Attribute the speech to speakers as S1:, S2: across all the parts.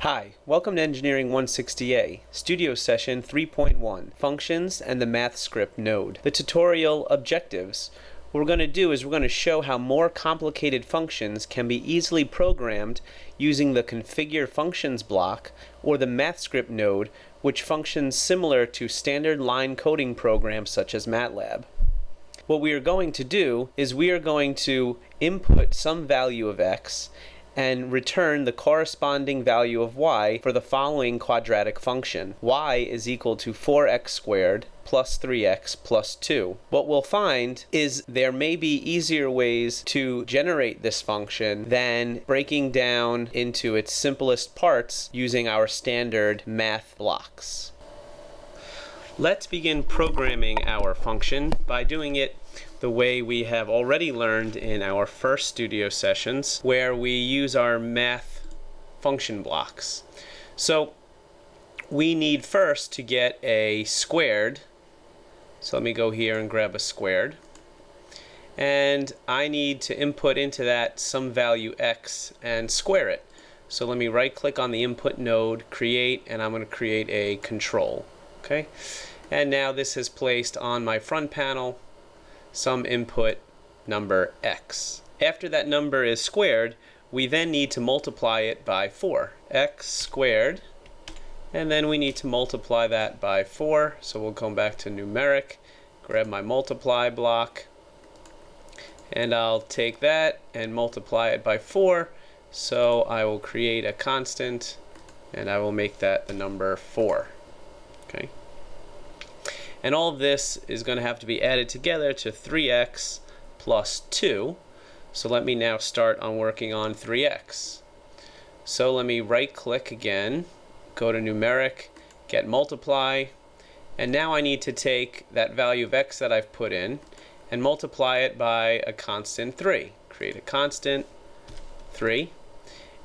S1: Hi, welcome to Engineering 160A, Studio Session 3.1, Functions and the Math Script Node. The tutorial objectives. What we're going to do is we're going to show how more complicated functions can be easily programmed using the Configure Functions block or the Math Script node, which functions similar to standard line coding programs such as MATLAB. What we are going to do is we are going to input some value of x and return the corresponding value of y for the following quadratic function. Y is equal to 4x squared plus 3x plus 2. What we'll find is there may be easier ways to generate this function than breaking down into its simplest parts using our standard math blocks. Let's begin programming our function by doing it the way we have already learned in our first studio sessions, where we use our math function blocks. So we need first to get a squared. So let me go here and grab a squared. And I need to input into that some value x and square it. So let me right click on the input node, create, and I'm going to create a control. Okay, and now this is placed on my front panel some input number x. After that number is squared, we then need to multiply it by 4. X squared, and then we need to multiply that by 4. So we'll come back to numeric, grab my multiply block, and I'll take that and multiply it by 4. So I will create a constant, and I will make that the number 4. Okay. And all of this is going to have to be added together to 3x plus 2. So let me now start on working on 3x. So let me right click again, go to numeric, get multiply, and now I need to take that value of x that I've put in and multiply it by a constant 3. Create a constant 3.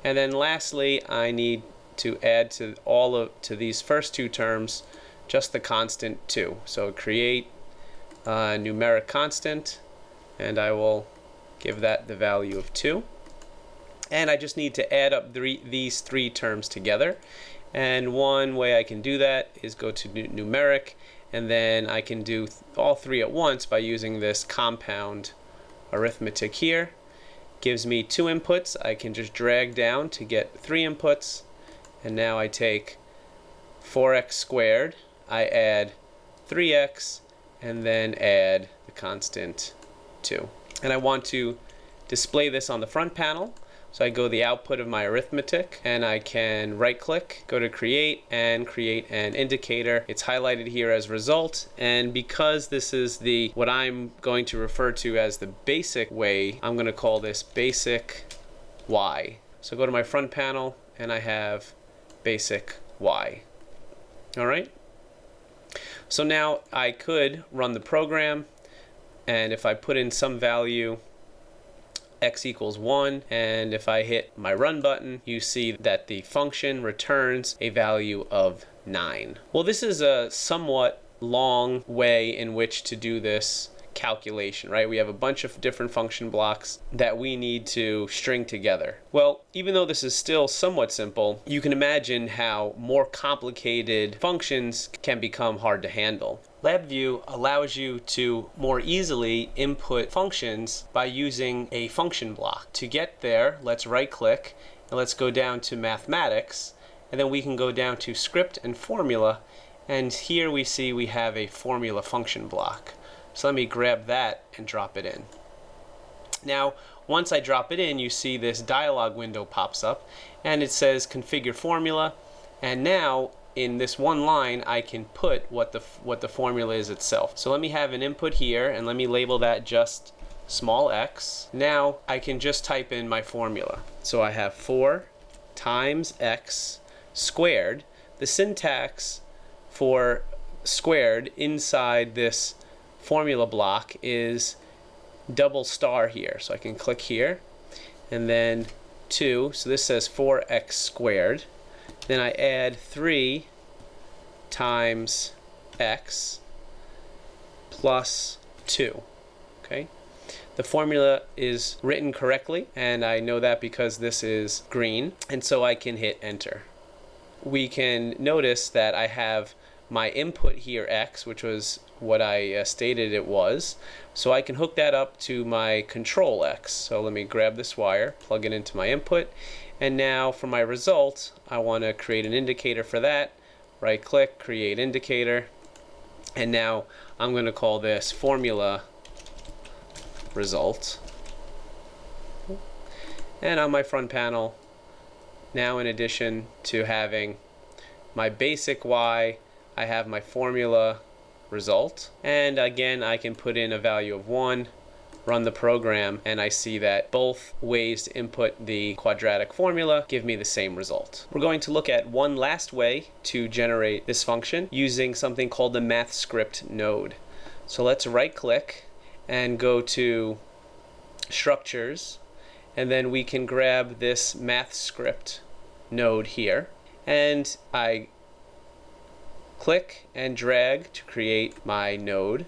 S1: And then lastly, I need to add to these first two terms just the constant 2. So create a numeric constant, and I will give that the value of 2. And I just need to add up these three terms together. And one way I can do that is go to numeric, and then I can do all three at once by using this compound arithmetic here. Gives me 2 inputs. I can just drag down to get 3 inputs. And now I take 4x squared, I add 3x, and then add the constant 2. And I want to display this on the front panel. So I go to the output of my arithmetic, and I can right click, go to create, and create an indicator. It's highlighted here as result, and because this is what I'm going to refer to as the basic way, I'm going to call this basic y. So go to my front panel, and I have basic y. All right. So now I could run the program, and if I put in some value x equals 1, and if I hit my run button, you see that the function returns a value of 9. Well, this is a somewhat long way in which to do this calculation, right? We have a bunch of different function blocks that we need to string together. Well, even though this is still somewhat simple, you can imagine how more complicated functions can become hard to handle. LabVIEW allows you to more easily input functions by using a function block. To get there, let's right click and let's go down to mathematics, and then we can go down to script and formula, and here we see we have a formula function block. So let me grab that and drop it in. Now, once I drop it in, you see this dialog window pops up, and it says configure formula, and now in this one line I can put what the formula is itself. So let me have an input here, and let me label that just small x. Now I can just type in my formula. So I have 4 times x squared. The syntax for squared inside this formula block is double star here. So I can click here, and then 2. So this says 4x squared. Then I add 3 times x plus 2. Okay. The formula is written correctly, and I know that because this is green, and so I can hit enter. we can notice that I have my input here x, which was what I stated it was. So I can hook that up to my control x. So let me grab this wire, plug it into my input, and now for my result, I want to create an indicator for that. Right click, create indicator, and now I'm going to call this formula result. And on my front panel, now in addition to having my basic y, I have my formula result. And again, I can put in a value of 1, run the program, and I see that both ways to input the quadratic formula give me the same result. We're going to look at one last way to generate this function using something called the math script node. So let's right click and go to structures, and then we can grab this math script node here, and I click and drag to create my node.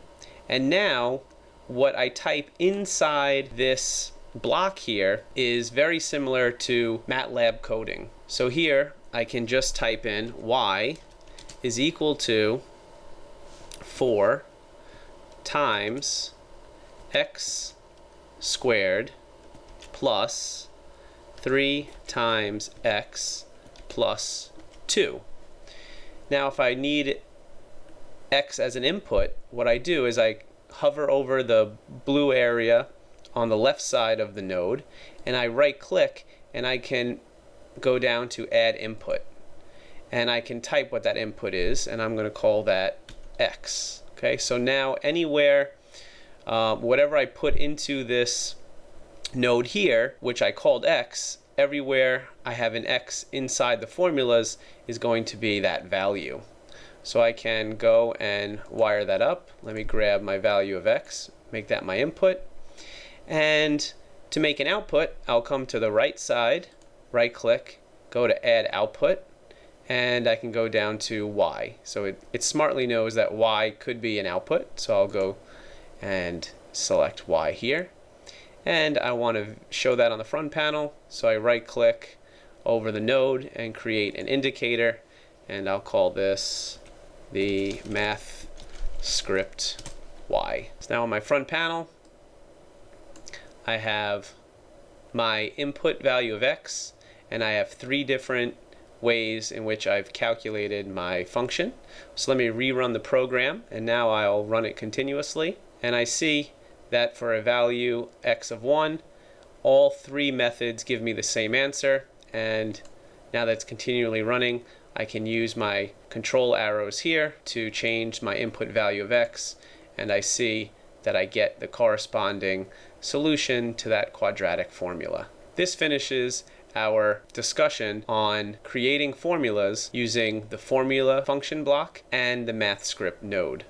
S1: And now what I type inside this block here is very similar to MATLAB coding. So here I can just type in y is equal to 4 times x squared plus 3 times x plus 2. Now if I need x as an input, what I do is I hover over the blue area on the left side of the node, and I right click, and I can go down to add input, and I can type what that input is, and I'm going to call that x. Okay, so now anywhere whatever I put into this node here, which I called x, everywhere I have an x inside the formulas is going to be that value. So I can go and wire that up. Let me grab my value of x, make that my input. And to make an output, I'll come to the right side, right click, go to add output, and I can go down to y. So it smartly knows that y could be an output, so I'll go and select y here. And I want to show that on the front panel, so I right click over the node and create an indicator, and I'll call this the math script y. So now on my front panel, I have my input value of x, and I have 3 different ways in which I've calculated my function. So let me rerun the program, and now I'll run it continuously, and I see that for a value x of 1, all 3 methods give me the same answer. And now that's continually running, I can use my control arrows here to change my input value of x, and I see that I get the corresponding solution to that quadratic formula. This finishes our discussion on creating formulas using the formula function block and the math script node.